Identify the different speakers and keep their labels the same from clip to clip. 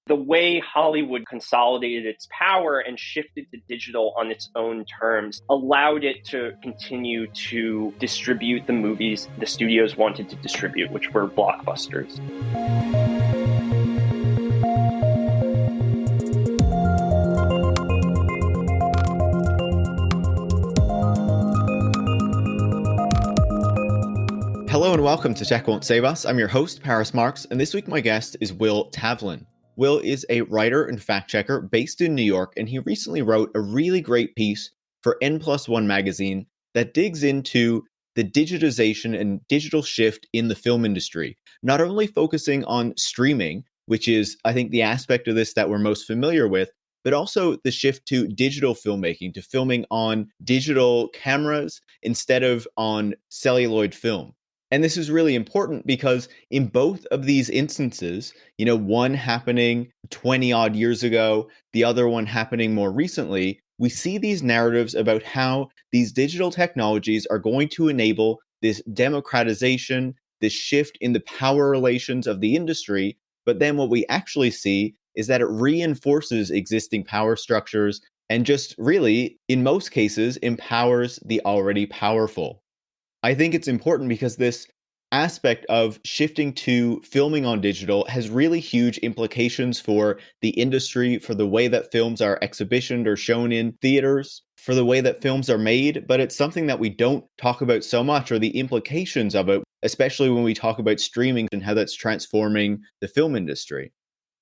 Speaker 1: The way Hollywood consolidated its power and shifted to digital on its own terms allowed it to continue to distribute the movies the studios wanted to distribute, which were blockbusters.
Speaker 2: Hello and welcome to Tech Won't Save Us. I'm your host, Marx, and this week my guest is Will Tavlin. Will is a writer and fact checker based in New York, and he recently wrote a really great piece for N+1 magazine that digs into the digitization and digital shift in the film industry, not only focusing on streaming, which is, I think, the aspect of this that we're most familiar with, but also the shift to digital filmmaking, to filming on digital cameras instead of on celluloid film. And this is really important because in both of these instances, one happening 20 odd years ago, the other one happening more recently, we see these narratives about how these digital technologies are going to enable this democratization, this shift in the power relations of the industry. But then what we actually see is that it reinforces existing power structures and just really, in most cases, empowers the already powerful. I think it's important because this aspect of shifting to filming on digital has really huge implications for the industry, for the way that films are exhibitioned or shown in theaters, for the way that films are made. But it's something that we don't talk about so much, or the implications of it, especially when we talk about streaming and how that's transforming the film industry.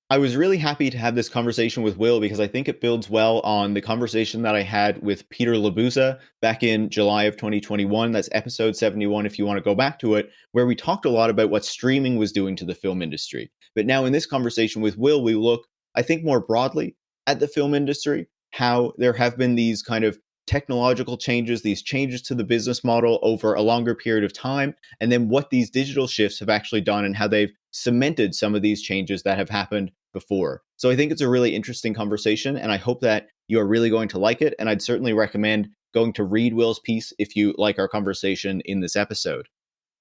Speaker 2: I was really happy to have this conversation with Will because I think it builds well on the conversation that I had with Peter Labuza back in July of 2021. That's episode 71 if you want to go back to it, where we talked a lot about what streaming was doing to the film industry. But now in this conversation with Will, we look, I think, more broadly at the film industry, how there have been these kind of technological changes, these changes to the business model over a longer period of time, and then what these digital shifts have actually done and how they've cemented some of these changes that have happened before. So I think it's a really interesting conversation, and I hope that you are really going to like it. And I'd certainly recommend going to read Will's piece if you like our conversation in this episode.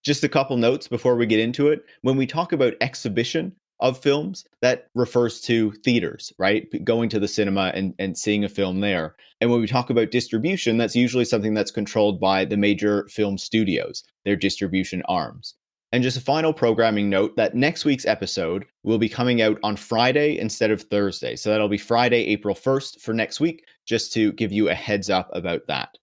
Speaker 2: Just a couple notes before we get into it. When we talk about exhibition of films, that refers to theaters, right? Going to the cinema and seeing a film there. And when we talk about distribution, that's usually something that's controlled by the major film studios, their distribution arms. And just a final programming note that next week's episode will be coming out on Friday instead of Thursday. So that'll be Friday, April 1st for next week, just to give you a heads up about that.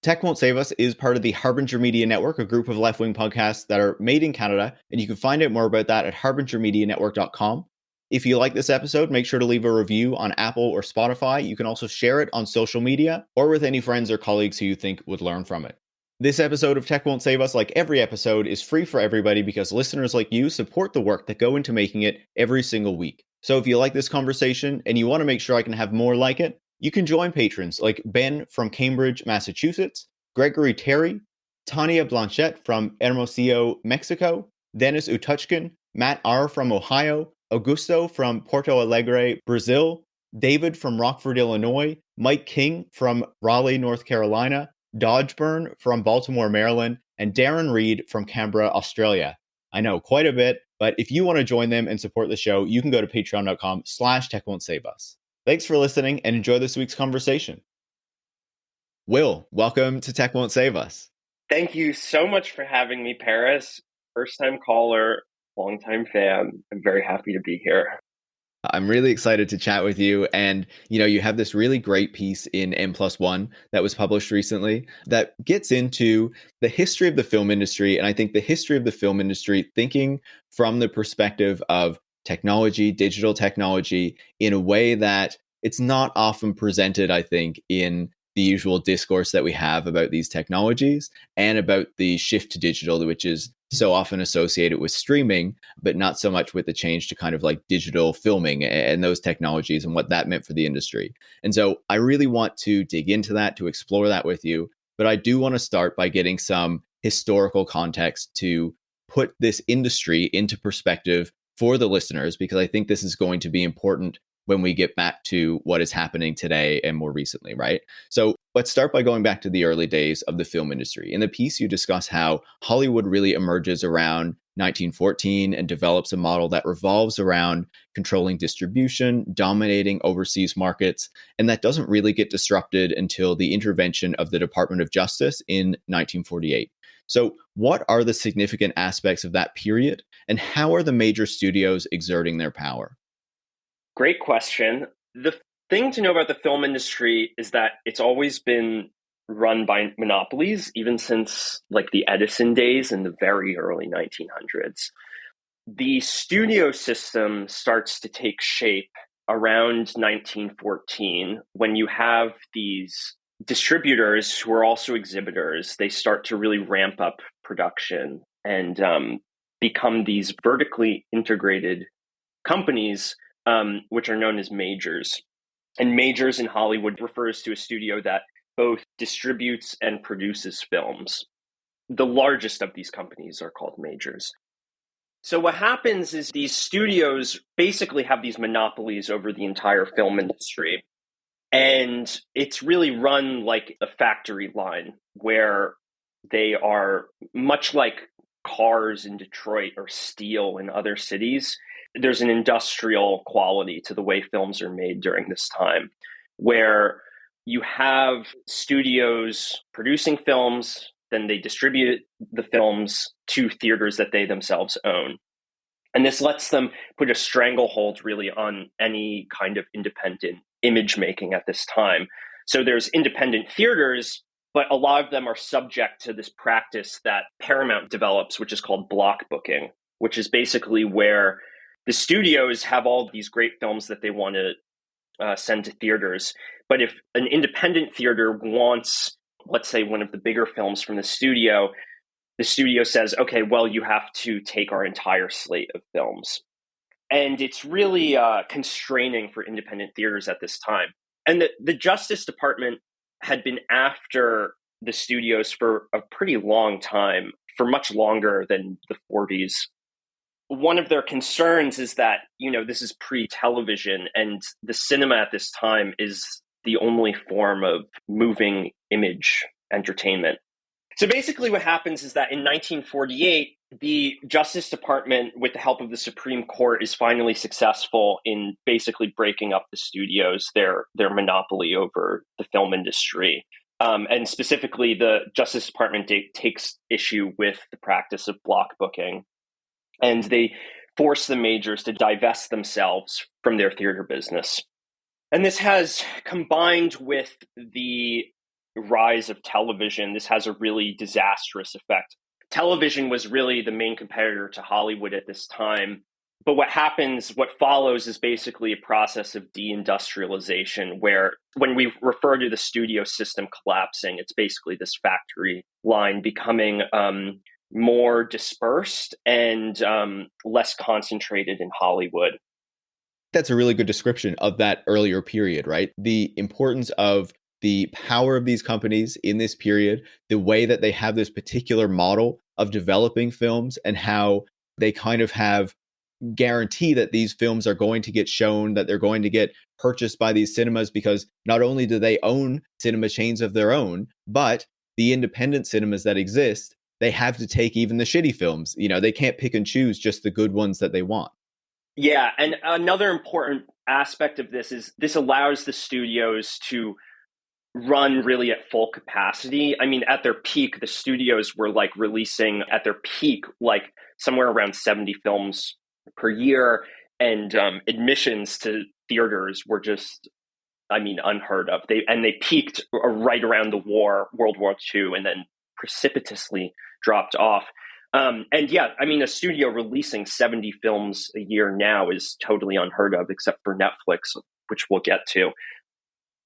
Speaker 2: Tech Won't Save Us is part of the Harbinger Media Network, a group of left-wing podcasts that are made in Canada, and you can find out more about that at harbingermedianetwork.com. If you like this episode, make sure to leave a review on Apple or Spotify. You can also share it on social media or with any friends or colleagues who you think would learn from it. This episode of Tech Won't Save Us, like every episode, is free for everybody because listeners like you support the work that go into making it every single week. So if you like this conversation and you want to make sure I can have more like it, you can join patrons like Ben from Cambridge, Massachusetts, Gregory Terry, Tania Blanchette from Hermosillo, Mexico, Dennis Utuchkin, Matt R. from Ohio, Augusto from Porto Alegre, Brazil, David from Rockford, Illinois, Mike King from Raleigh, North Carolina, Dodgeburn from Baltimore, Maryland, and Darren Reed from Canberra, Australia. I know, quite a bit, but if you want to join them and support the show, you can go to patreon.com/techwon'tsaveus. Thanks for listening and enjoy this week's conversation. Will, welcome to Tech Won't Save Us.
Speaker 1: Thank you so much for having me, Paris. First-time caller, long-time fan. I'm very happy to be here.
Speaker 2: I'm really excited to chat with you. And, you have this really great piece in N+1 that was published recently that gets into the history of the film industry. And I think the history of the film industry, thinking from the perspective of technology, digital technology, in a way that it's not often presented, I think, in the usual discourse that we have about these technologies and about the shift to digital, which is so often associated with streaming, but not so much with the change to kind of like digital filming and those technologies and what that meant for the industry. And so I really want to dig into that, to explore that with you. But I do want to start by getting some historical context to put this industry into perspective for the listeners, because I think this is going to be important when we get back to what is happening today and more recently, right? So let's start by going back to the early days of the film industry. In the piece, you discuss how Hollywood really emerges around 1914 and develops a model that revolves around controlling distribution, dominating overseas markets, and that doesn't really get disrupted until the intervention of the Department of Justice in 1948. So, what are the significant aspects of that period, and how are the major studios exerting their power?
Speaker 1: Great question. The thing to know about the film industry is that it's always been run by monopolies, even since like the Edison days in the very early 1900s. The studio system starts to take shape around 1914 when you have these distributors who are also exhibitors. They start to really ramp up production and become these vertically integrated companies, which are known as majors. And majors in Hollywood refers to a studio that both distributes and produces films. The largest of these companies are called majors. So what happens is these studios basically have these monopolies over the entire film industry. And it's really run like a factory line where they are much like cars in Detroit or steel in other cities. There's an industrial quality to the way films are made during this time, where you have studios producing films, then they distribute the films to theaters that they themselves own. And this lets them put a stranglehold really on any kind of independent image making at this time. So there's independent theaters, but a lot of them are subject to this practice that Paramount develops, which is called block booking, which is basically where the studios have all these great films that they want to send to theaters. But if an independent theater wants, let's say, one of the bigger films from the studio says, okay, well, you have to take our entire slate of films. And it's really constraining for independent theaters at this time. And the Justice Department had been after the studios for a pretty long time, for much longer than the 40s. One of their concerns is that, this is pre-television, and the cinema at this time is the only form of moving image entertainment. So basically what happens is that in 1948, the Justice Department, with the help of the Supreme Court, is finally successful in basically breaking up the studios, their monopoly over the film industry. And specifically, the Justice Department takes issue with the practice of block booking. And they force the majors to divest themselves from their theater business. And this has, combined with the rise of television, this has a really disastrous effect. Television was really the main competitor to Hollywood at this time. But what follows is basically a process of deindustrialization, where when we refer to the studio system collapsing, it's basically this factory line becoming more dispersed and less concentrated in Hollywood.
Speaker 2: That's a really good description of that earlier period, right? The importance of the power of these companies in this period, the way that they have this particular model of developing films, and how they kind of have guarantee that these films are going to get shown, that they're going to get purchased by these cinemas, because not only do they own cinema chains of their own, but the independent cinemas that exist, they have to take even the shitty films. They can't pick and choose just the good ones that they want.
Speaker 1: Yeah, and another important aspect of this is this allows the studios to run really at full capacity. I mean, at their peak, the studios were like releasing at their peak, like somewhere around 70 films per year. And admissions to theaters were just, unheard of. They peaked right around the World War II, and then precipitously dropped off. A studio releasing 70 films a year now is totally unheard of, except for Netflix, which we'll get to.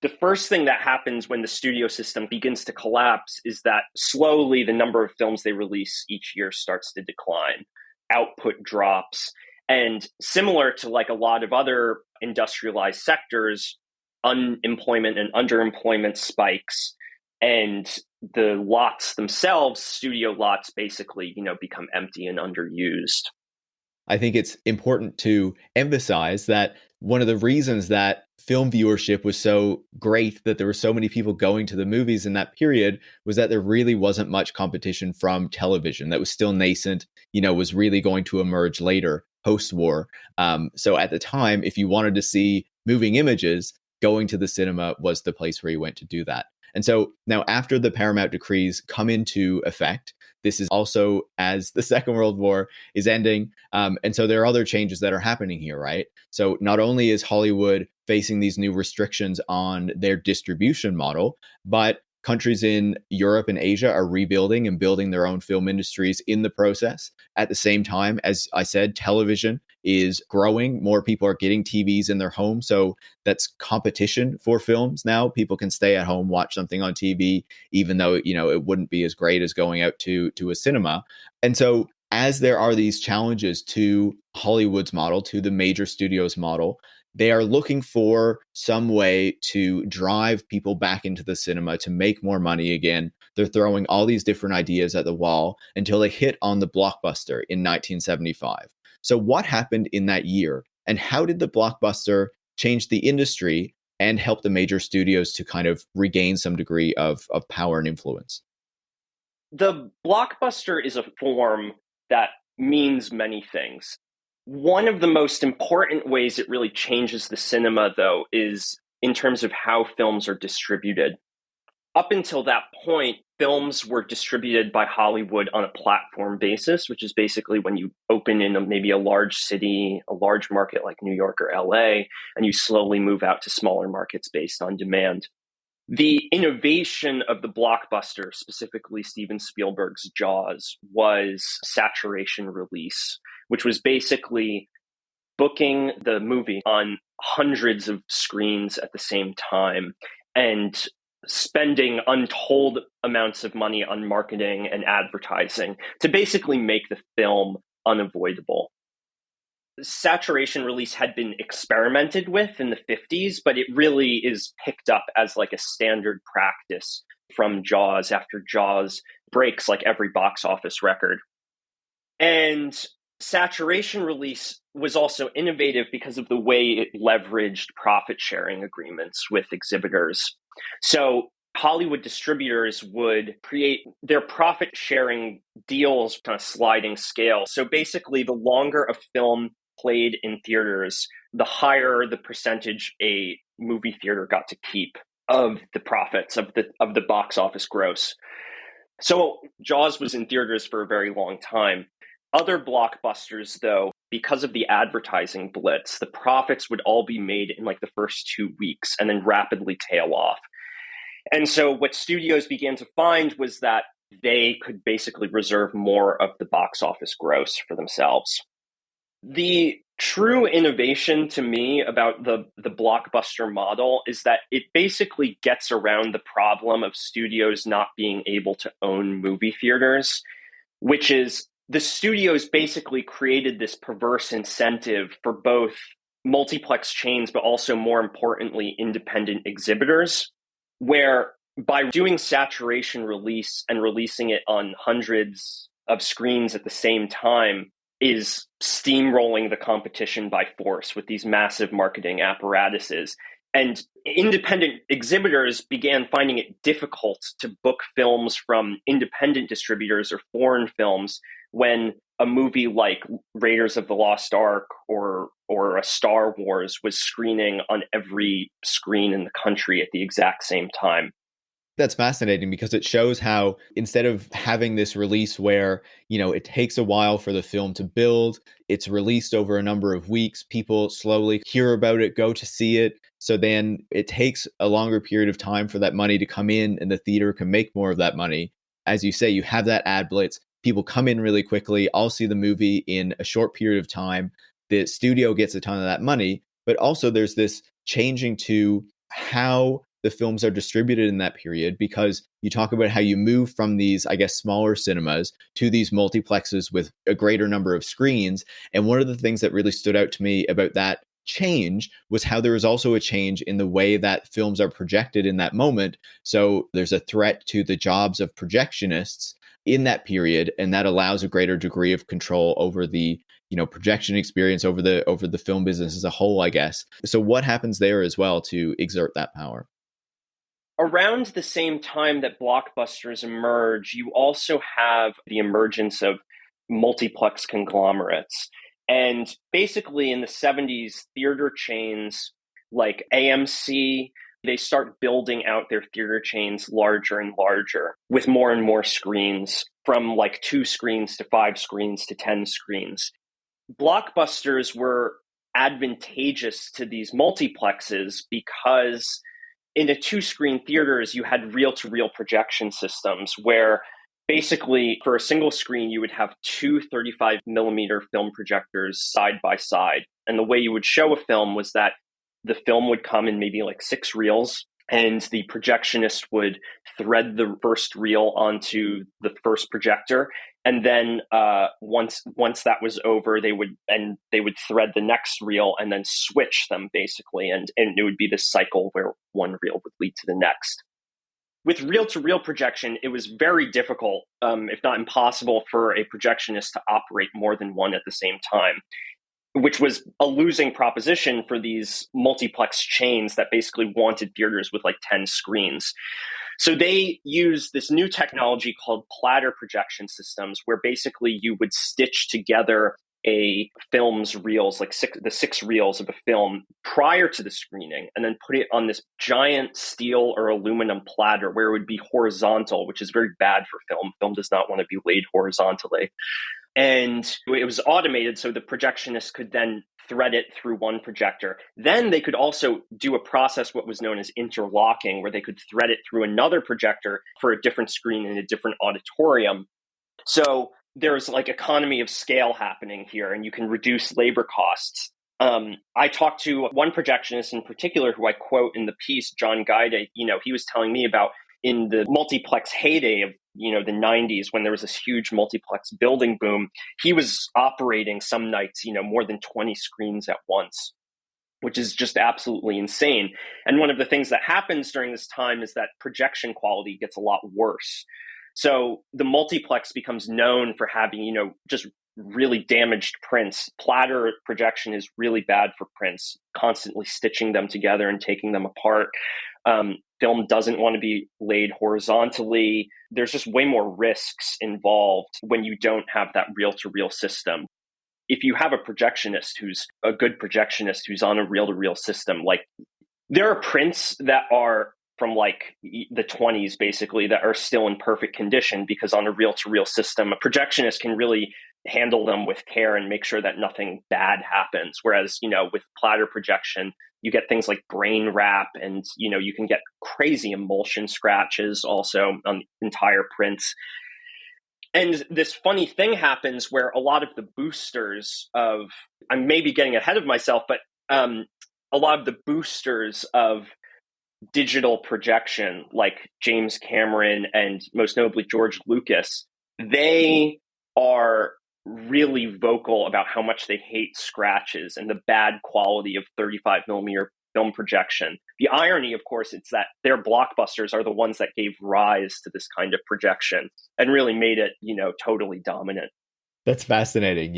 Speaker 1: The first thing that happens when the studio system begins to collapse is that slowly the number of films they release each year starts to decline. Output drops. And similar to like a lot of other industrialized sectors, unemployment and underemployment spikes, and the lots themselves, studio lots, basically, become empty and underused.
Speaker 2: I think it's important to emphasize that one of the reasons that film viewership was so great, that there were so many people going to the movies in that period, was that there really wasn't much competition from television. That was still nascent, was really going to emerge later post-war. So at the time, if you wanted to see moving images, going to the cinema was the place where you went to do that. And so now, after the Paramount decrees come into effect, this is also as the Second World War is ending. And so there are other changes that are happening here, right? So not only is Hollywood facing these new restrictions on their distribution model, but countries in Europe and Asia are rebuilding and building their own film industries in the process. At the same time, as I said, television is growing. More people are getting TVs in their home. So that's competition for films now. People can stay at home, watch something on TV, even though, it wouldn't be as great as going out to a cinema. And so as there are these challenges to Hollywood's model, to the major studios model, they are looking for some way to drive people back into the cinema to make more money again. They're throwing all these different ideas at the wall until they hit on the blockbuster in 1975. So what happened in that year, and how did the blockbuster change the industry and help the major studios to kind of regain some degree of power and influence?
Speaker 1: The blockbuster is a form that means many things. One of the most important ways it really changes the cinema, though, is in terms of how films are distributed. Up until that point, films were distributed by Hollywood on a platform basis, which is basically when you open in maybe a large city, a large market like New York or LA, and you slowly move out to smaller markets based on demand. The innovation of the blockbuster, specifically Steven Spielberg's Jaws, was saturation release, which was basically booking the movie on hundreds of screens at the same time and spending untold amounts of money on marketing and advertising to basically make the film unavoidable. Saturation release had been experimented with in the 50s, but it really is picked up as like a standard practice from Jaws after Jaws breaks like every box office record. And saturation release was also innovative because of the way it leveraged profit sharing agreements with exhibitors. So Hollywood distributors would create their profit sharing deals on a sliding scale. So basically, the longer a film played in theaters, the higher the percentage a movie theater got to keep of the profits of the box office gross. So Jaws was in theaters for a very long time. Other blockbusters, though, because of the advertising blitz, the profits would all be made in like the first 2 weeks and then rapidly tail off. And so what studios began to find was that they could basically reserve more of the box office gross for themselves. The true innovation to me about the blockbuster model is that it basically gets around the problem of studios not being able to own movie theaters, which is the studios basically created this perverse incentive for both multiplex chains, but also more importantly, independent exhibitors, where by doing saturation release and releasing it on hundreds of screens at the same time is steamrolling the competition by force with these massive marketing apparatuses. And independent exhibitors began finding it difficult to book films from independent distributors or foreign films when a movie like Raiders of the Lost Ark or a Star Wars was screening on every screen in the country at the exact same time.
Speaker 2: That's fascinating because it shows how instead of having this release where, it takes a while for the film to build, it's released over a number of weeks, people slowly hear about it, go to see it. So then it takes a longer period of time for that money to come in and the theater can make more of that money. As you say, you have that ad blitz. People come in really quickly. I'll see the movie in a short period of time. The studio gets a ton of that money, but also there's this changing to how the films are distributed in that period, because you talk about how you move from these, I guess, smaller cinemas to these multiplexes with a greater number of screens. And one of the things that really stood out to me about that change was how there was also a change in the way that films are projected in that moment. So there's a threat to the jobs of projectionists in that period, and that allows a greater degree of control over the projection experience, over the film business as a whole, I guess. So what happens there as well to exert that power?
Speaker 1: Around the same time that blockbusters emerge, you also have the emergence of multiplex conglomerates. And basically in the 70s, theater chains like AMC, they start building out their theater chains larger and larger with more and more screens, from like 2 screens to 5 screens to 10 screens. Blockbusters were advantageous to these multiplexes because in the 2-screen theaters, you had reel-to-reel projection systems where basically for a single screen, you would have 2 35 millimeter film projectors side by side. And the way you would show a film was that the film would come in maybe like 6 reels, and the projectionist would thread the first reel onto the first projector. And then once that was over, they would thread the next reel and then switch them basically, and it would be this cycle where one reel would lead to the next. With reel-to-reel projection, it was very difficult, if not impossible, for a projectionist to operate more than one at the same time, which was a losing proposition for these multiplex chains that basically wanted theaters with like 10 screens. So they used this new technology called platter projection systems, where basically you would stitch together a film's reels, like the 6 reels of a film prior to the screening, and then put it on this giant steel or aluminum platter where it would be horizontal, which is very bad for film. Film does not want to be laid horizontally. And it was automated, so the projectionist could then thread it through one projector. Then they could also do a process, what was known as interlocking, where they could thread it through another projector for a different screen in a different auditorium. So there's like economy of scale happening here, and you can reduce labor costs. I talked to one projectionist in particular who I quote in the piece, John Guide. He was telling me about in the multiplex heyday of the 90s, when there was this huge multiplex building boom, he was operating some nights more than 20 screens at once, which is just absolutely insane. And one of the things that happens during this time is that projection quality gets a lot worse. So the multiplex becomes known for having just really damaged prints. Platter projection is really bad for prints, constantly stitching them together and taking them apart. Film doesn't want to be laid horizontally. There's just way more risks involved when you don't have that reel-to-reel system. If you have a projectionist who's a good projectionist who's on a reel-to-reel system, like there are prints that are from like the 20s basically that are still in perfect condition, because on a reel-to-reel system, a projectionist can really handle them with care and make sure that nothing bad happens. Whereas, with platter projection, you get things like brain wrap, and, you can get crazy emulsion scratches also on entire prints. And this funny thing happens where a lot of the boosters of, I'm maybe getting ahead of myself, but a lot of the boosters of digital projection, like James Cameron and most notably George Lucas, they are really vocal about how much they hate scratches and the bad quality of 35 millimeter film projection. The irony, of course, is that their blockbusters are the ones that gave rise to this kind of projection and really made it, totally dominant.
Speaker 2: That's fascinating.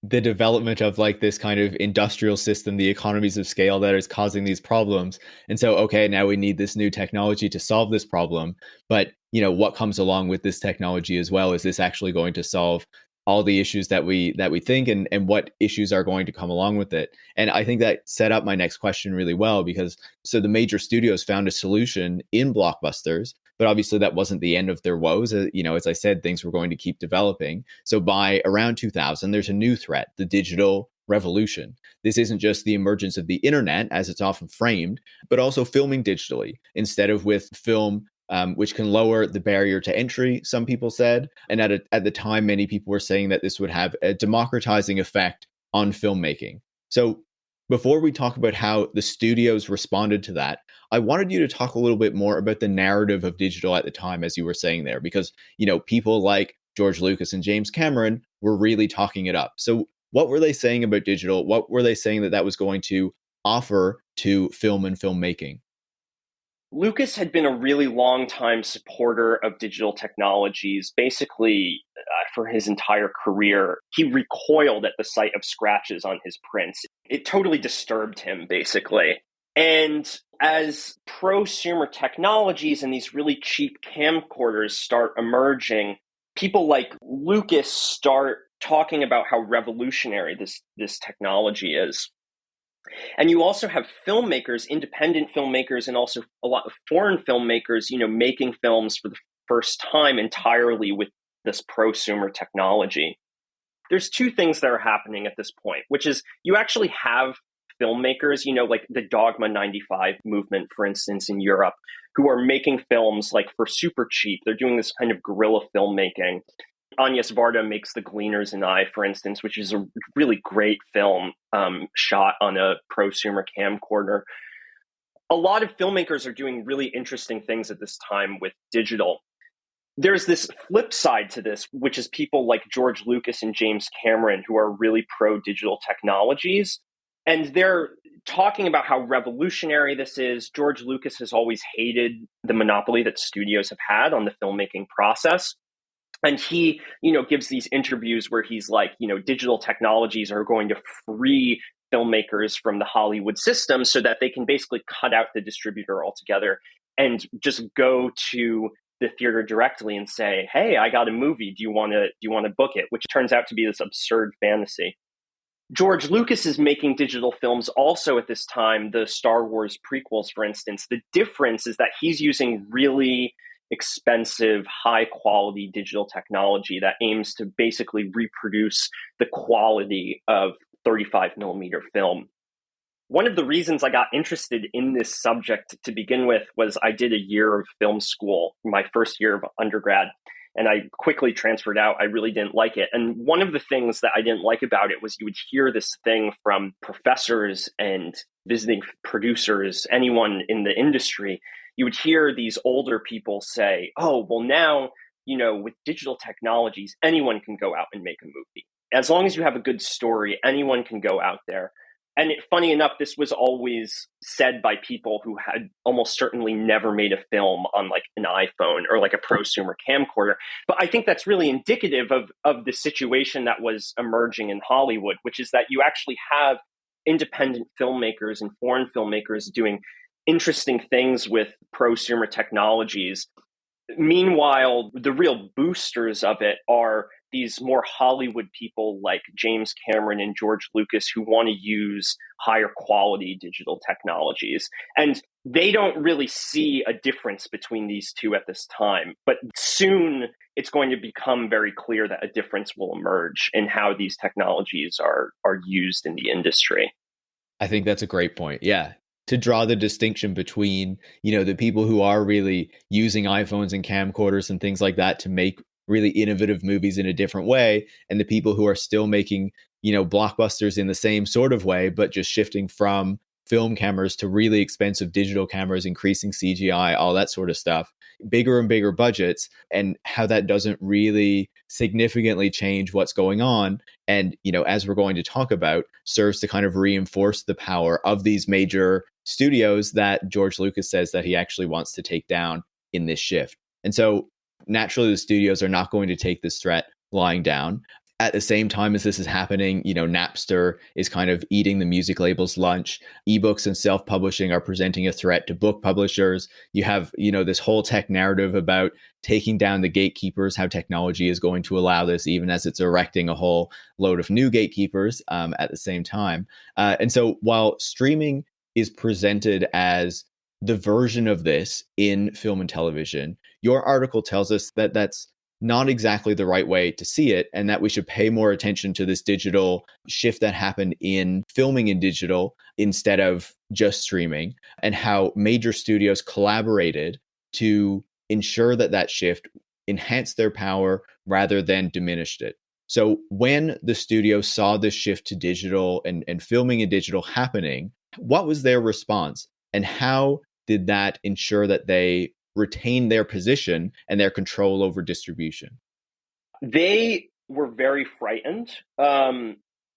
Speaker 2: The development of like this kind of industrial system, the economies of scale that is causing these problems. And so, okay, now we need this new technology to solve this problem. But, what comes along with this technology as well? Is this actually going to solve all the issues that we think, and what issues are going to come along with it? And I think that set up my next question really well, because so the major studios found a solution in blockbusters, but obviously that wasn't the end of their woes. As I said, things were going to keep developing. So by around 2000, there's a new threat, the digital revolution. This isn't just the emergence of the internet, as it's often framed, but also filming digitally instead of with film, which can lower the barrier to entry, some people said. And at the time, many people were saying that this would have a democratizing effect on filmmaking. So before we talk about how the studios responded to that, I wanted you to talk a little bit more about the narrative of digital at the time, as you were saying there, because, people like George Lucas and James Cameron were really talking it up. So what were they saying about digital? What were they saying that was going to offer to film and filmmaking?
Speaker 1: Lucas had been a really long time supporter of digital technologies, basically for his entire career. He recoiled at the sight of scratches on his prints. It totally disturbed him, basically. And as prosumer technologies and these really cheap camcorders start emerging, people like Lucas start talking about how revolutionary this technology is. And you also have filmmakers, independent filmmakers, and also a lot of foreign filmmakers, making films for the first time entirely with this prosumer technology. There's two things that are happening at this point, which is you actually have filmmakers, like the Dogma 95 movement, for instance, in Europe, who are making films like for super cheap. They're doing this kind of guerrilla filmmaking. Agnes Varda makes The Gleaner's and I, for instance, which is a really great film shot on a prosumer camcorder. A lot of filmmakers are doing really interesting things at this time with digital. There's this flip side to this, which is people like George Lucas and James Cameron, who are really pro-digital technologies. And they're talking about how revolutionary this is. George Lucas has always hated the monopoly that studios have had on the filmmaking process. And he, gives these interviews where he's like, digital technologies are going to free filmmakers from the Hollywood system so that they can basically cut out the distributor altogether and just go to the theater directly and say, "Hey, I got a movie. Do you want to book it?" Which turns out to be this absurd fantasy. George Lucas is making digital films also at this time, the Star Wars prequels, for instance. The difference is that he's using really expensive, high quality digital technology that aims to basically reproduce the quality of 35 millimeter film. One of the reasons I got interested in this subject to begin with was I did a year of film school, my first year of undergrad, and I quickly transferred out. I really didn't like it. And one of the things that I didn't like about it was you would hear this thing from professors and visiting producers, anyone in the industry. You would hear these older people say, "Oh, well now, with digital technologies, anyone can go out and make a movie. As long as you have a good story, anyone can go out there." And funny enough, this was always said by people who had almost certainly never made a film on like an iPhone or like a prosumer camcorder. But I think that's really indicative of the situation that was emerging in Hollywood, which is that you actually have independent filmmakers and foreign filmmakers doing interesting things with prosumer technologies. Meanwhile, the real boosters of it are these more Hollywood people like James Cameron and George Lucas who want to use higher quality digital technologies. And they don't really see a difference between these two at this time. But soon it's going to become very clear that a difference will emerge in how these technologies are used in the industry.
Speaker 2: I think that's a great point. Yeah. To draw the distinction between, the people who are really using iPhones and camcorders and things like that to make really innovative movies in a different way, and the people who are still making, blockbusters in the same sort of way, but just shifting from film cameras to really expensive digital cameras, increasing CGI, all that sort of stuff, bigger and bigger budgets, and how that doesn't really significantly change what's going on. And, as we're going to talk about, serves to kind of reinforce the power of these major studios that George Lucas says that he actually wants to take down in this shift. And so naturally, the studios are not going to take this threat lying down. At the same time as this is happening, Napster is kind of eating the music label's lunch. Ebooks and self-publishing are presenting a threat to book publishers. You have, this whole tech narrative about taking down the gatekeepers, how technology is going to allow this, even as it's erecting a whole load of new gatekeepers at the same time. And so while streaming is presented as the version of this in film and television, your article tells us that that's not exactly the right way to see it, and that we should pay more attention to this digital shift that happened in filming in digital instead of just streaming, and how major studios collaborated to ensure that that shift enhanced their power rather than diminished it. So when the studio saw this shift to digital and filming in digital happening, what was their response, and how did that ensure that they retain their position and their control over distribution?
Speaker 1: They were very frightened.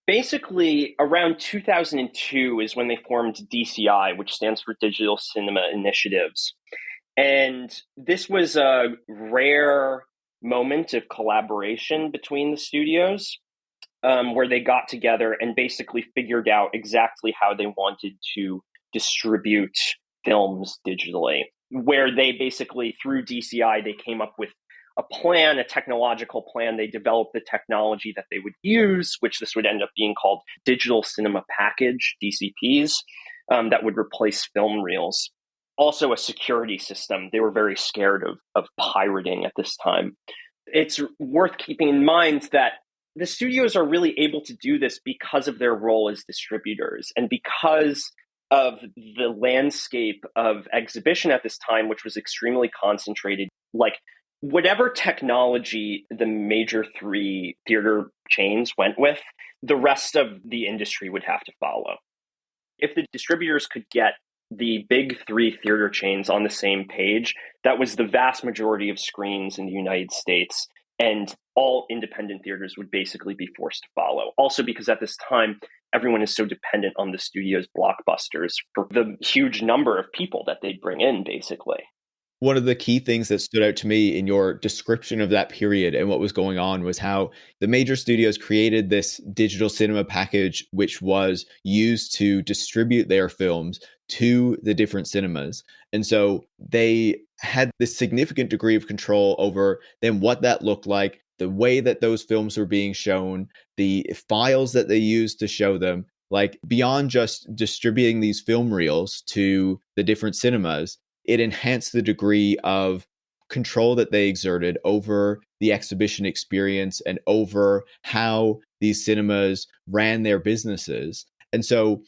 Speaker 1: Basically, around 2002 is when they formed DCI, which stands for Digital Cinema Initiatives. And this was a rare moment of collaboration between the studios, where they got together and basically figured out exactly how they wanted to distribute films digitally. Where they basically, through DCI, they came up with a plan, a technological plan. They developed the technology that they would use, which this would end up being called Digital Cinema Package, DCPs, that would replace film reels. Also, a security system. They were very scared of pirating at this time. It's worth keeping in mind that the studios are really able to do this because of their role as distributors and because of the landscape of exhibition at this time, which was extremely concentrated. Like, whatever technology the major three theater chains went with, the rest of the industry would have to follow. If the distributors could get the big three theater chains on the same page, that was the vast majority of screens in the United States, and all independent theaters would basically be forced to follow. Also, because at this time, everyone is so dependent on the studio's blockbusters for the huge number of people that they'd bring in, basically.
Speaker 2: One of the key things that stood out to me in your description of that period and what was going on was how the major studios created this digital cinema package, which was used to distribute their films to the different cinemas. And so they had this significant degree of control over then what that looked like, the way that those films were being shown, the files that they used to show them. Like, beyond just distributing these film reels to the different cinemas, it enhanced the degree of control that they exerted over the exhibition experience and over how these cinemas ran their businesses. And so,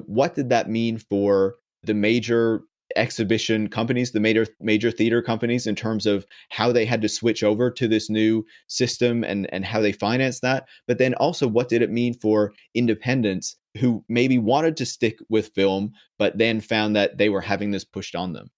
Speaker 2: what did that mean for the major exhibition companies, the major theater companies, in terms of how they had to switch over to this new system and how they financed that? But then also, what did it mean for independents who maybe wanted to stick with film, but then found that they were having this pushed on them?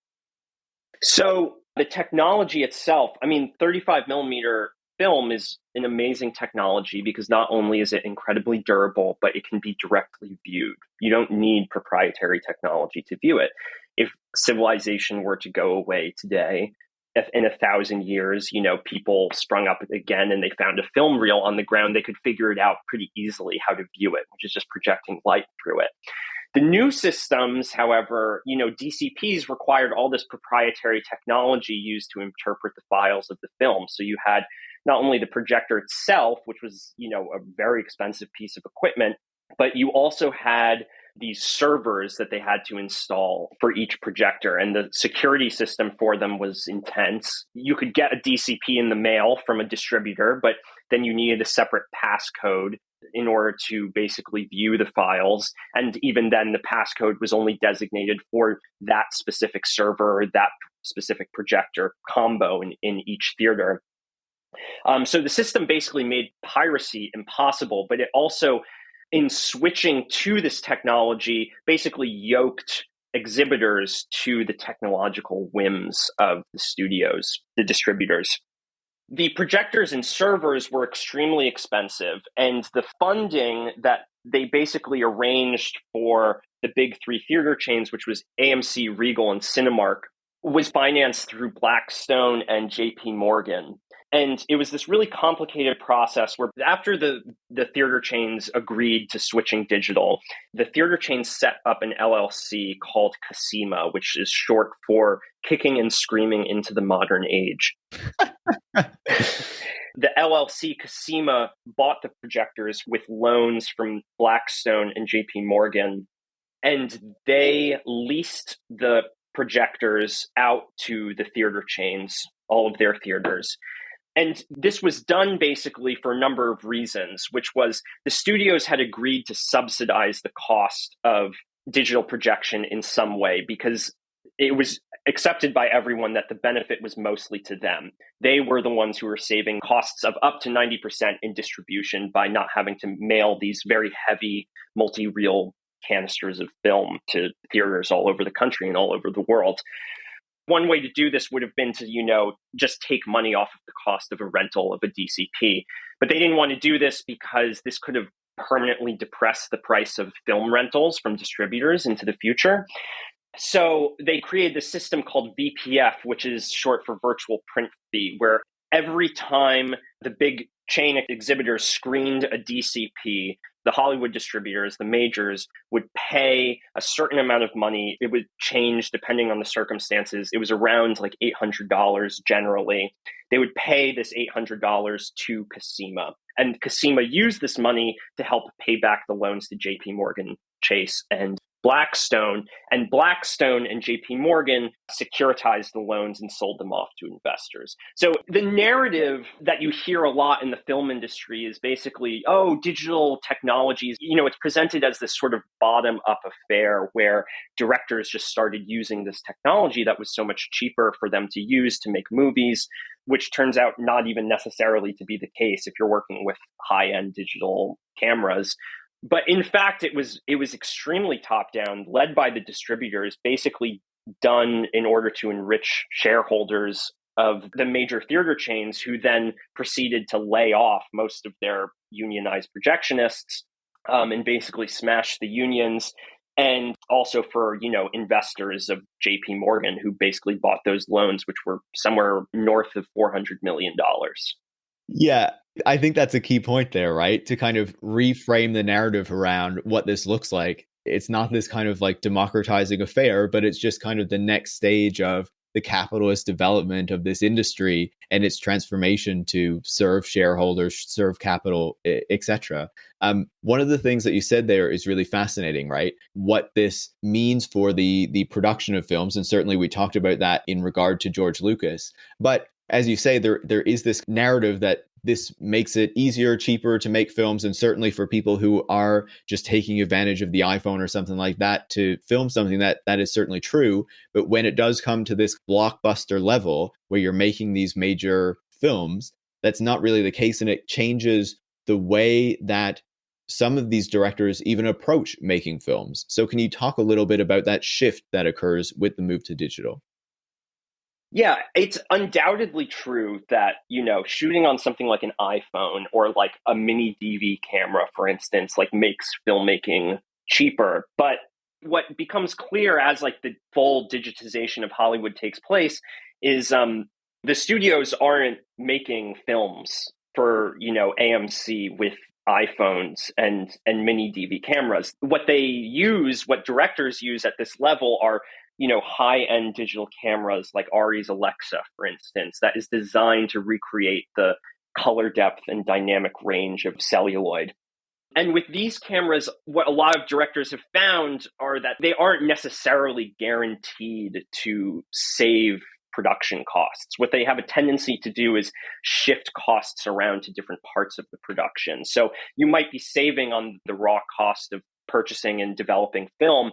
Speaker 1: So the technology itself, 35 millimeter film is an amazing technology because not only is it incredibly durable, but it can be directly viewed. You don't need proprietary technology to view it. If civilization were to go away today, if in 1,000 years, people sprung up again and they found a film reel on the ground, they could figure it out pretty easily how to view it, which is just projecting light through it. The new systems, however, DCPs required all this proprietary technology used to interpret the files of the film. So you had not only the projector itself, which was, a very expensive piece of equipment, but you also had these servers that they had to install for each projector. And the security system for them was intense. You could get a DCP in the mail from a distributor, but then you needed a separate passcode in order to basically view the files. And even then, the passcode was only designated for that specific server or that specific projector combo in each theater. So the system basically made piracy impossible, but it also, in switching to this technology, basically yoked exhibitors to the technological whims of the studios, the distributors. The projectors and servers were extremely expensive, and the funding that they basically arranged for the big three theater chains, which was AMC, Regal, and Cinemark, was financed through Blackstone and JP Morgan. And it was this really complicated process where after the theater chains agreed to switching digital, the theater chains set up an LLC called Casima, which is short for Kicking and Screaming into the Modern Age. The LLC Casima bought the projectors with loans from Blackstone and JP Morgan, and they leased the projectors out to the theater chains, all of their theaters. And this was done basically for a number of reasons, which was the studios had agreed to subsidize the cost of digital projection in some way because it was accepted by everyone that the benefit was mostly to them. They were the ones who were saving costs of up to 90% in distribution by not having to mail these very heavy multi-reel canisters of film to theaters all over the country and all over the world. One way to do this would have been to, just take money off of the cost of a rental of a DCP. But they didn't want to do this because this could have permanently depress the price of film rentals from distributors into the future. So they created this system called VPF, which is short for virtual print fee, where every time the big chain exhibitors screened a DCP, the Hollywood distributors, the majors, would pay a certain amount of money. It would change depending on the circumstances. It was around like $800 generally. They would pay this $800 to Casima. And Casima used this money to help pay back the loans to JP Morgan Chase and Blackstone, and Blackstone and JP Morgan securitized the loans and sold them off to investors. So the narrative that you hear a lot in the film industry is basically, oh, digital technologies, it's presented as this sort of bottom-up affair where directors just started using this technology that was so much cheaper for them to use to make movies, which turns out not even necessarily to be the case if you're working with high-end digital cameras. But in fact, it was extremely top down, led by the distributors, basically done in order to enrich shareholders of the major theater chains, who then proceeded to lay off most of their unionized projectionists and basically smash the unions. And also for, investors of JP Morgan, who basically bought those loans, which were somewhere north of $400 million.
Speaker 2: Yeah, I think that's a key point there, right? To kind of reframe the narrative around what this looks like. It's not this kind of like democratizing affair, but it's just kind of the next stage of the capitalist development of this industry and its transformation to serve shareholders, serve capital, etc. One of the things that you said there is really fascinating, right? What this means for the production of films, and certainly we talked about that in regard to George Lucas. But as you say, there is this narrative that this makes it easier, cheaper to make films, and certainly for people who are just taking advantage of the iPhone or something like that to film something, that is certainly true. But when it does come to this blockbuster level where you're making these major films, that's not really the case, and it changes the way that some of these directors even approach making films. So can you talk a little bit about that shift that occurs with the move to digital?
Speaker 1: Yeah, it's undoubtedly true that, shooting on something like an iPhone or like a mini DV camera, for instance, like makes filmmaking cheaper. But what becomes clear as like the full digitization of Hollywood takes place is the studios aren't making films for, AMC with iPhones and mini DV cameras. What directors use at this level are high-end digital cameras like Ari's Alexa, for instance, that is designed to recreate the color depth and dynamic range of celluloid. And with these cameras, what a lot of directors have found are that they aren't necessarily guaranteed to save production costs. What they have a tendency to do is shift costs around to different parts of the production. So you might be saving on the raw cost of purchasing and developing film,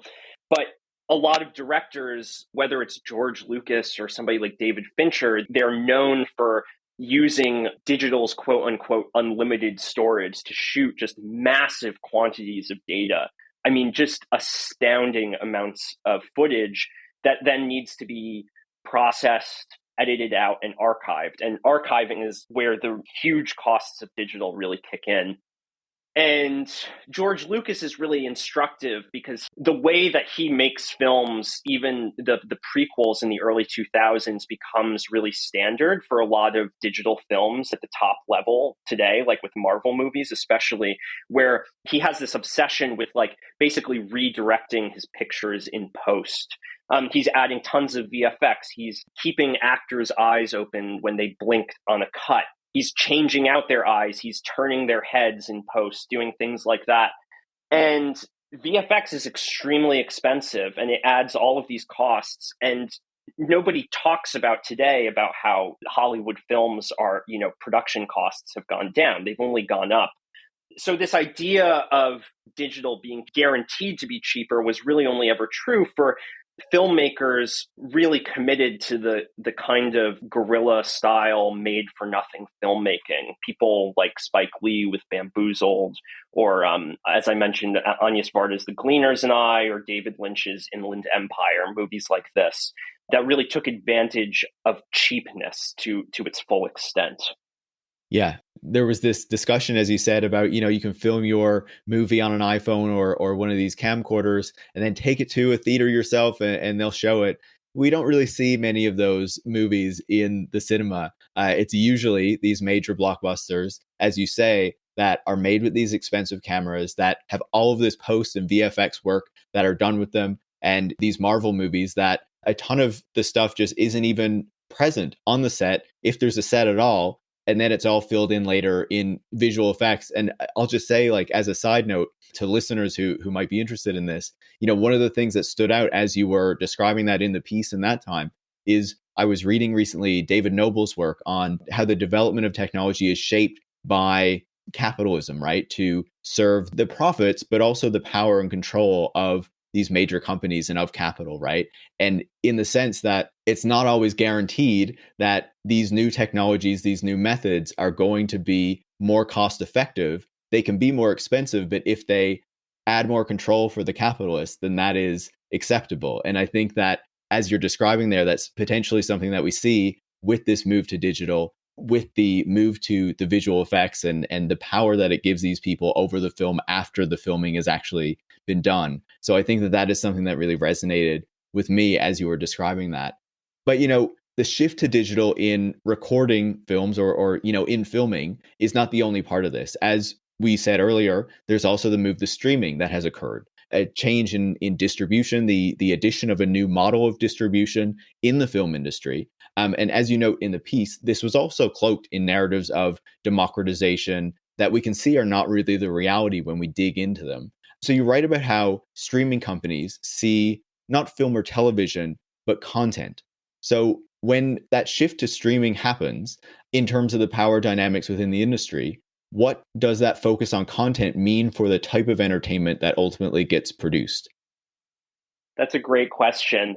Speaker 1: but a lot of directors, whether it's George Lucas or somebody like David Fincher, they're known for using digital's quote unquote unlimited storage to shoot just massive quantities of data. I mean, just astounding amounts of footage that then needs to be processed, edited out, and archived. And archiving is where the huge costs of digital really kick in. And George Lucas is really instructive because the way that he makes films, even the prequels in the early 2000s, becomes really standard for a lot of digital films at the top level today, like with Marvel movies especially, where he has this obsession with like basically redirecting his pictures in post. He's adding tons of VFX. He's keeping actors' eyes open when they blink on a cut. He's changing out their eyes. He's turning their heads in post, doing things like that. And VFX is extremely expensive, and it adds all of these costs. And nobody talks about today about how Hollywood films are, production costs have gone down. They've only gone up. So this idea of digital being guaranteed to be cheaper was really only ever true for filmmakers really committed to the kind of guerrilla style made for nothing filmmaking. People like Spike Lee with Bamboozled, or as I mentioned, Anya Svarda's The Gleaners and I, or David Lynch's Inland Empire, movies like this that really took advantage of cheapness to its full extent.
Speaker 2: Yeah, there was this discussion, as you said, about, you can film your movie on an iPhone or one of these camcorders and then take it to a theater yourself, and they'll show it. We don't really see many of those movies in the cinema. It's usually these major blockbusters, as you say, that are made with these expensive cameras that have all of this post and VFX work that are done with them, and these Marvel movies that a ton of the stuff just isn't even present on the set, if there's a set at all, and then it's all filled in later in visual effects. And I'll just say, like, as a side note to listeners who might be interested in this, one of the things that stood out as you were describing that in the piece in that time is I was reading recently David Noble's work on how the development of technology is shaped by capitalism, right? To serve the profits, but also the power and control of these major companies and of capital, right? And in the sense that it's not always guaranteed that these new technologies, these new methods are going to be more cost effective. They can be more expensive, but if they add more control for the capitalists, then that is acceptable. And I think that, as you're describing there, that's potentially something that we see with this move to digital, with the move to the visual effects and the power that it gives these people over the film after the filming has actually been done. So I think that that is something that really resonated with me as you were describing that. But, the shift to digital in recording films or in filming is not the only part of this. As we said earlier, there's also the move to streaming that has occurred. A change in distribution, the addition of a new model of distribution in the film industry. And as you note in the piece, this was also cloaked in narratives of democratization that we can see are not really the reality when we dig into them. So you write about how streaming companies see not film or television, but content. So when that shift to streaming happens, in terms of the power dynamics within the industry, what does that focus on content mean for the type of entertainment that ultimately gets produced?
Speaker 1: That's a great question.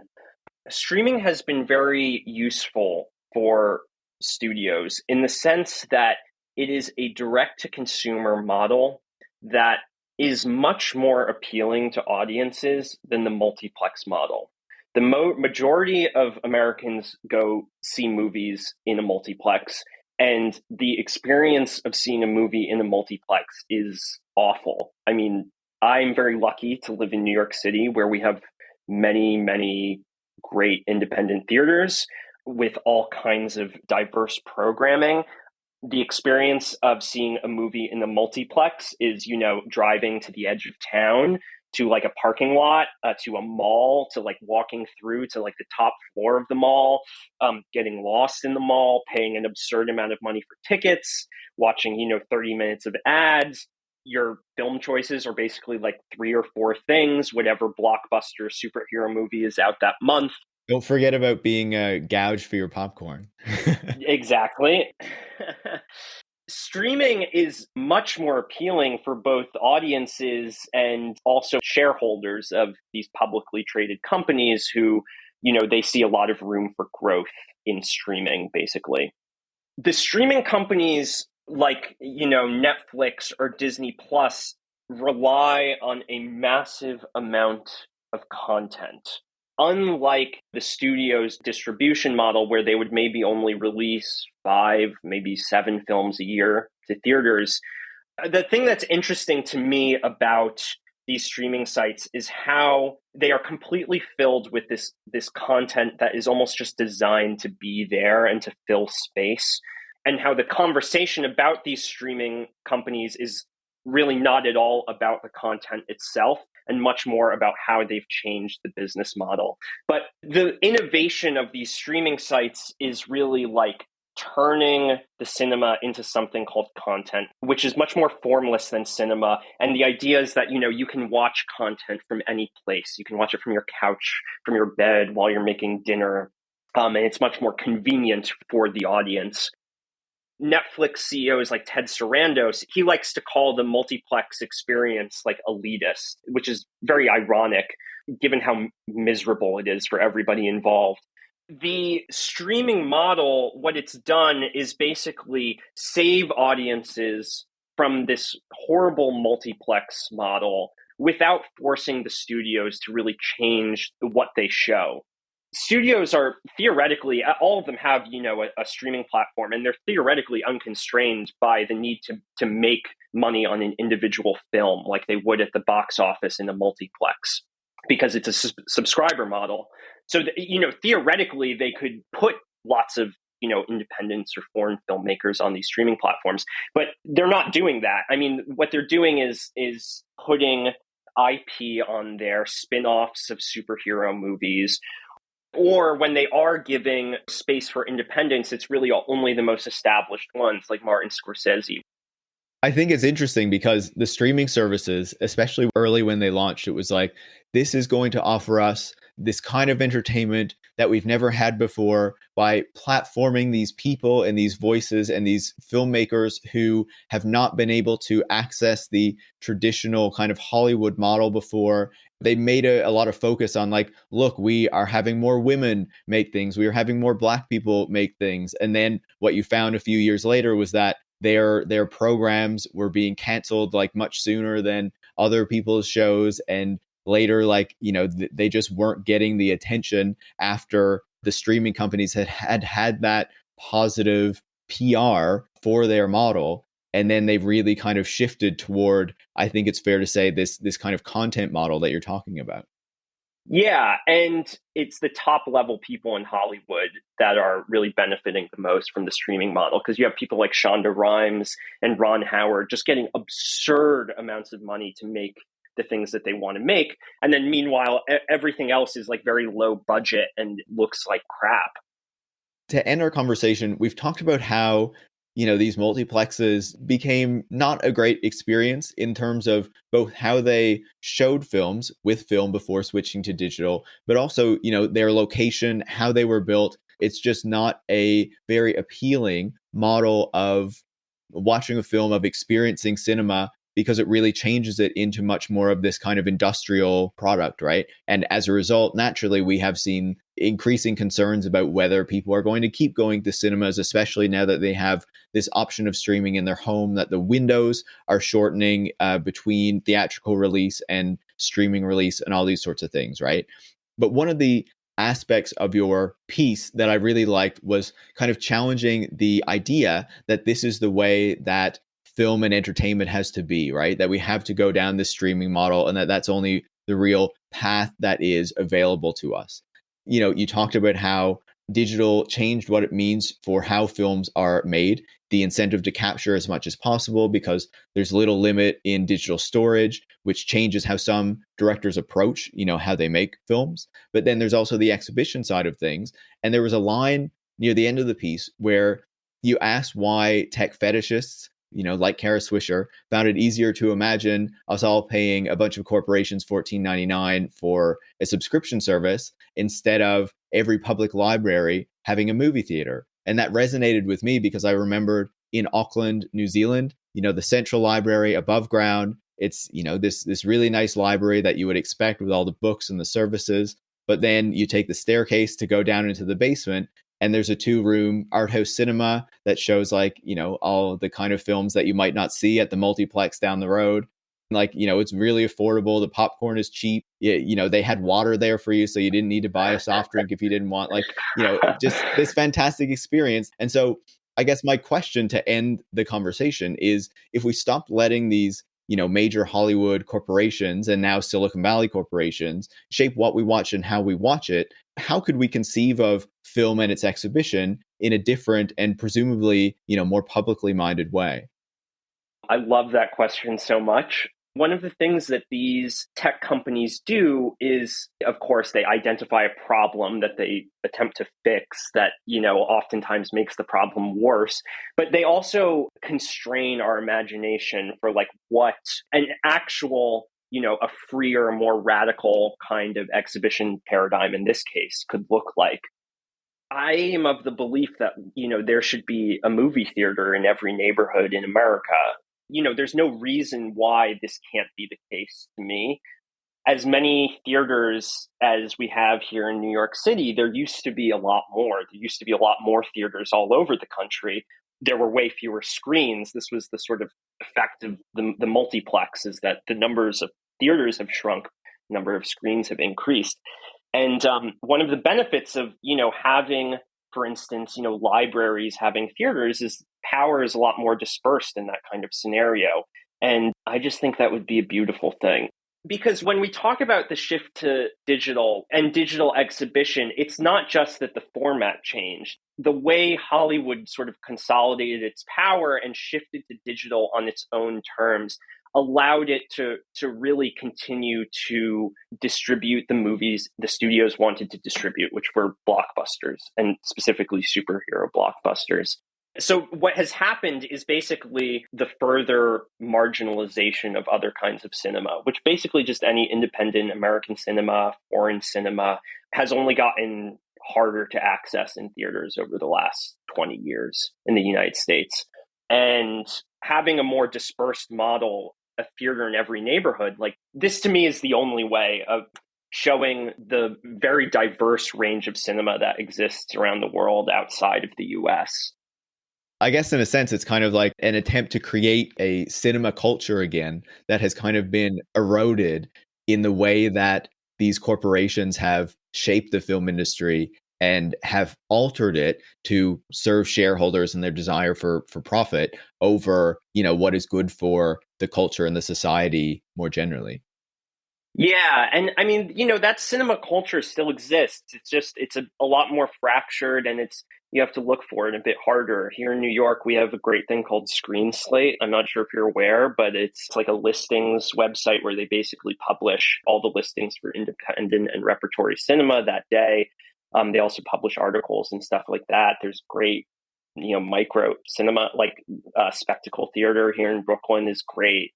Speaker 1: Streaming has been very useful for studios in the sense that it is a direct to consumer model that is much more appealing to audiences than the multiplex model. The majority of Americans go see movies in a multiplex, and the experience of seeing a movie in a multiplex is awful. I mean, I'm very lucky to live in New York City, where we have many, many great independent theaters with all kinds of diverse programming. The experience of seeing a movie in the multiplex is, driving to the edge of town, to like a parking lot, to a mall, to like walking through to like the top floor of the mall, getting lost in the mall, paying an absurd amount of money for tickets, watching, 30 minutes of ads. Your film choices are basically like 3 or 4 things, whatever blockbuster superhero movie is out that month.
Speaker 2: Don't forget about being gouged for your popcorn.
Speaker 1: Exactly. Streaming is much more appealing for both audiences and also shareholders of these publicly traded companies who, they see a lot of room for growth in streaming, basically. The streaming companies like, Netflix or Disney Plus rely on a massive amount of content. Unlike the studio's distribution model, where they would maybe only release 5, maybe 7 films a year to theaters, the thing that's interesting to me about these streaming sites is how they are completely filled with this content that is almost just designed to be there and to fill space, and how the conversation about these streaming companies is really not at all about the content itself, and much more about how they've changed the business model. But the innovation of these streaming sites is really like turning the cinema into something called content, which is much more formless than cinema. And the idea is that, you can watch content from any place. You can watch it from your couch, from your bed, while you're making dinner. And it's much more convenient for the audience. Netflix CEOs like Ted Sarandos, he likes to call the multiplex experience like elitist, which is very ironic given how miserable it is for everybody involved. The streaming model, what it's done is basically save audiences from this horrible multiplex model without forcing the studios to really change what they show. studios are theoretically, all of them have, a streaming platform, and they're theoretically unconstrained by the need to make money on an individual film like they would at the box office in a multiplex, because it's a subscriber model. So, theoretically, they could put lots of, independents or foreign filmmakers on these streaming platforms, but they're not doing that. I mean, what they're doing is putting IP on their spin-offs of superhero movies, or when they are giving space for independence, it's really only the most established ones like Martin Scorsese.
Speaker 2: I think it's interesting because the streaming services, especially early when they launched, it was like, this is going to offer us this kind of entertainment that we've never had before by platforming these people and these voices and these filmmakers who have not been able to access the traditional kind of Hollywood model before. They made a lot of focus on like, look, we are having more women make things. We are having more Black people make things. And then what you found a few years later was that their programs were being canceled like much sooner than other people's shows, and later they just weren't getting the attention after the streaming companies had that positive PR for their model. And then they've really kind of shifted toward, I think it's fair to say, this kind of content model that you're talking about.
Speaker 1: Yeah, and it's the top level people in Hollywood that are really benefiting the most from the streaming model, because you have people like Shonda Rhimes and Ron Howard just getting absurd amounts of money to make the things that they want to make. And then meanwhile, everything else is like very low budget and looks like crap.
Speaker 2: To end our conversation, we've talked about how these multiplexes became not a great experience in terms of both how they showed films with film before switching to digital, but also, their location, how they were built. It's just not a very appealing model of watching a film, of experiencing cinema, because it really changes it into much more of this kind of industrial product, right? And as a result, naturally, we have seen increasing concerns about whether people are going to keep going to cinemas, especially now that they have this option of streaming in their home, that the windows are shortening between theatrical release and streaming release and all these sorts of things, right? But one of the aspects of your piece that I really liked was kind of challenging the idea that this is the way that film and entertainment has to be, right? That we have to go down this streaming model, and that's only the real path that is available to us. You talked about how digital changed what it means for how films are made, the incentive to capture as much as possible because there's little limit in digital storage, which changes how some directors approach, how they make films. But then there's also the exhibition side of things. And there was a line near the end of the piece where you asked why tech fetishists, like Kara Swisher, found it easier to imagine us all paying a bunch of corporations $14.99 for a subscription service instead of every public library having a movie theater. And that resonated with me because I remembered in Auckland, New Zealand, the Central Library above ground. It's, this really nice library that you would expect with all the books and the services. But then you take the staircase to go down into the basement, and there's a 2-room art house cinema that shows all the kind of films that you might not see at the multiplex down the road. It's really affordable. The popcorn is cheap. They had water there for you, so you didn't need to buy a soft drink if you didn't want, just this fantastic experience. And so I guess my question to end the conversation is, if we stopped letting these major Hollywood corporations and now Silicon Valley corporations shape what we watch and how we watch it, how could we conceive of film and its exhibition in a different and presumably, more publicly minded way?
Speaker 1: I love that question so much. One of the things that these tech companies do is, of course, they identify a problem that they attempt to fix that, oftentimes makes the problem worse. But they also constrain our imagination for what an actual, a freer, more radical kind of exhibition paradigm in this case could look like. I am of the belief that, there should be a movie theater in every neighborhood in America. There's no reason why this can't be the case to me. As many theaters as we have here in New York City, there used to be a lot more. There used to be a lot more theaters all over the country. There were way fewer screens. This was the sort of effect of the multiplex, is that the numbers of theaters have shrunk, the number of screens have increased. And one of the benefits of, having, for instance, libraries having theaters is power is a lot more dispersed in that kind of scenario. And I just think that would be a beautiful thing. Because when we talk about the shift to digital and digital exhibition, it's not just that the format changed. The way Hollywood sort of consolidated its power and shifted to digital on its own terms allowed it to really continue to distribute the movies the studios wanted to distribute, which were blockbusters, and specifically superhero blockbusters. So what has happened is basically the further marginalization of other kinds of cinema, which basically just any independent American cinema, foreign cinema, has only gotten harder to access in theaters over the last 20 years in the United States. And having a more dispersed model, a theater in every neighborhood, like this to me is the only way of showing the very diverse range of cinema that exists around the world outside of the US.
Speaker 2: I guess in a sense, it's kind of like an attempt to create a cinema culture again that has kind of been eroded in the way that these corporations have shaped the film industry and have altered it to serve shareholders and their desire for profit over, what is good for the culture and the society more generally.
Speaker 1: Yeah. And I mean, that cinema culture still exists. It's just, it's a lot more fractured, and you have to look for it a bit harder. Here in New York, we have a great thing called Screen Slate. I'm not sure if you're aware, but it's like a listings website where they basically publish all the listings for independent and repertory cinema that day. They also publish articles and stuff like that. There's great, micro cinema, like Spectacle Theater here in Brooklyn is great.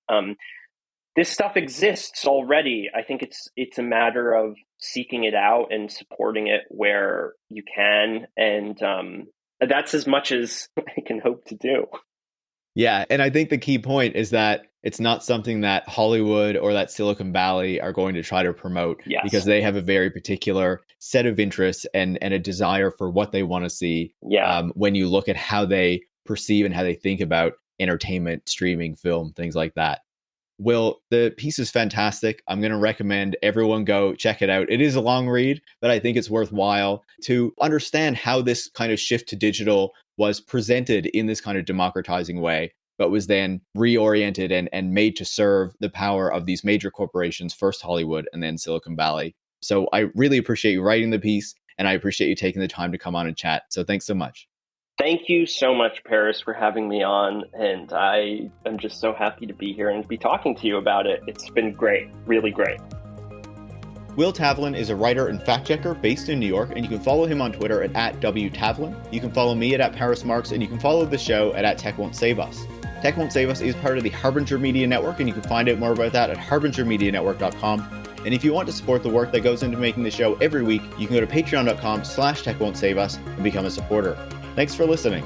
Speaker 1: This stuff exists already. I think it's a matter of seeking it out and supporting it where you can. And that's as much as I can hope to do.
Speaker 2: Yeah. And I think the key point is that it's not something that Hollywood or that Silicon Valley are going to try to promote,
Speaker 1: Yes.
Speaker 2: Because they have a very particular set of interests and a desire for what they want to see.
Speaker 1: Yeah.
Speaker 2: When you look at how they perceive and how they think about entertainment, streaming, film, things like that. Will, the piece is fantastic. I'm going to recommend everyone go check it out. It is a long read, but I think it's worthwhile to understand how this kind of shift to digital was presented in this kind of democratizing way, but was then reoriented and made to serve the power of these major corporations, first Hollywood and then Silicon Valley. So I really appreciate you writing the piece, and I appreciate you taking the time to come on and chat. So thanks so much.
Speaker 1: Thank you so much, Paris, for having me on. And I am just so happy to be here and to be talking to you about it. It's been great, really great.
Speaker 2: Will Tavlin is a writer and fact checker based in New York, and you can follow him on Twitter at @WTavlin. You can follow me at Paris Marx, and you can follow the show at Tech Won't Save Us. Tech Won't Save Us is part of the Harbinger Media Network, and you can find out more about that at harbingermedianetwork.com. And if you want to support the work that goes into making the show every week, you can go to patreon.com/techwon'tsaveus and become a supporter. Thanks for listening.